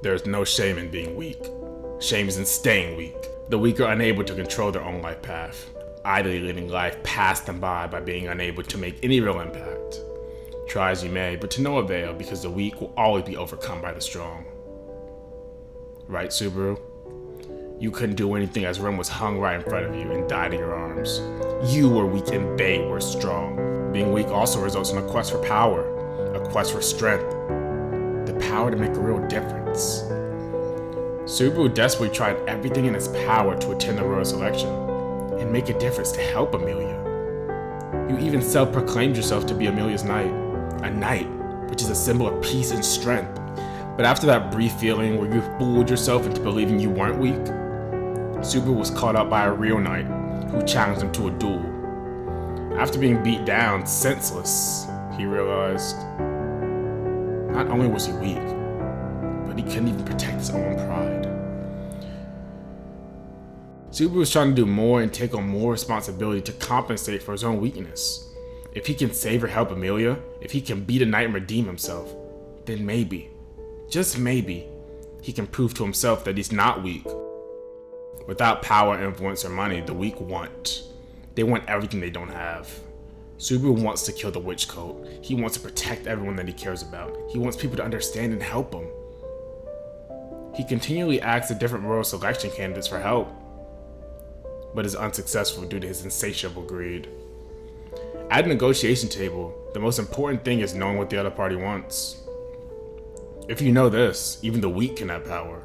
There's no shame in being weak. Shame is in staying weak. The weak are unable to control their own life path, idly letting life pass them by being unable to make any real impact. Try as you may, but to no avail, because the weak will always be overcome by the strong. Right, Subaru? You couldn't do anything as Ren was hung right in front of you and died in your arms. You were weak and they were strong. Being weak also results in a quest for power, a quest for strength, the power to make a real difference. Subaru desperately tried everything in his power to attend the royal selection and make a difference to help Amelia. You even self-proclaimed yourself to be Amelia's knight, a knight which is a symbol of peace and strength. But after that brief feeling where you fooled yourself into believing you weren't weak, Subaru was caught up by a real knight who challenged him to a duel. After being beat down, senseless, he realized not only was he weak, but he couldn't even protect his own pride. Subaru was trying to do more and take on more responsibility to compensate for his own weakness. If he can save or help Amelia, if he can beat a knight and redeem himself, then maybe, just maybe, he can prove to himself that he's not weak. Without power, influence, or money, the weak want. They want everything they don't have. Subaru wants to kill the witch cult. He wants to protect everyone that he cares about. He wants people to understand and help him. He continually asks the different royal selection candidates for help, but is unsuccessful due to his insatiable greed. At a negotiation table, the most important thing is knowing what the other party wants. If you know this, even the weak can have power.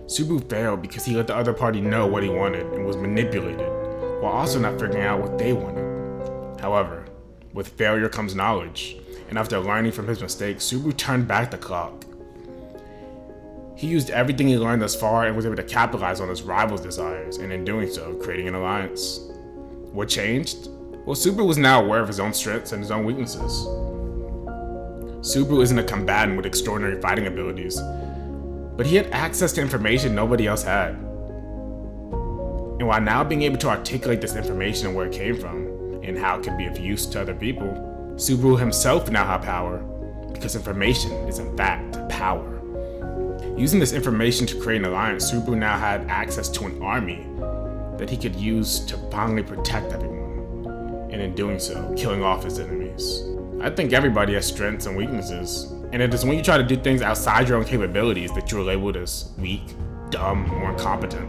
Subaru failed because he let the other party know what he wanted and was manipulated, while also not figuring out what they wanted. However, with failure comes knowledge, and after learning from his mistakes, Subaru turned back the clock. He used everything he learned thus far and was able to capitalize on his rival's desires, and in doing so, creating an alliance. What changed? Well, Subaru was now aware of his own strengths and his own weaknesses. Subaru isn't a combatant with extraordinary fighting abilities, but he had access to information nobody else had. And while now being able to articulate this information and where it came from, and how it could be of use to other people, Subaru himself now had power, because information is in fact power. Using this information to create an alliance, Subaru now had access to an army that he could use to finally protect everyone, and in doing so, killing off his enemies. I think everybody has strengths and weaknesses, and it is when you try to do things outside your own capabilities that you are labeled as weak, dumb, or incompetent.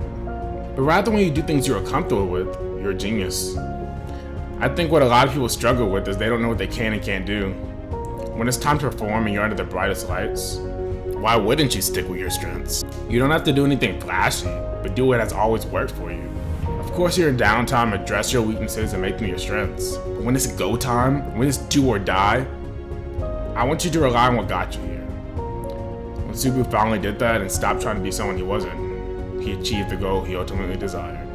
But rather when you do things you are comfortable with, you're a genius. I think what a lot of people struggle with is they don't know what they can and can't do. When it's time to perform and you're under the brightest lights, why wouldn't you stick with your strengths? You don't have to do anything flashy, but do what has always worked for you. Of course, you're in downtime, address your weaknesses and make them your strengths. But when it's go time, when it's do or die, I want you to rely on what got you here. When Subaru finally did that and stopped trying to be someone he wasn't, he achieved the goal he ultimately desired.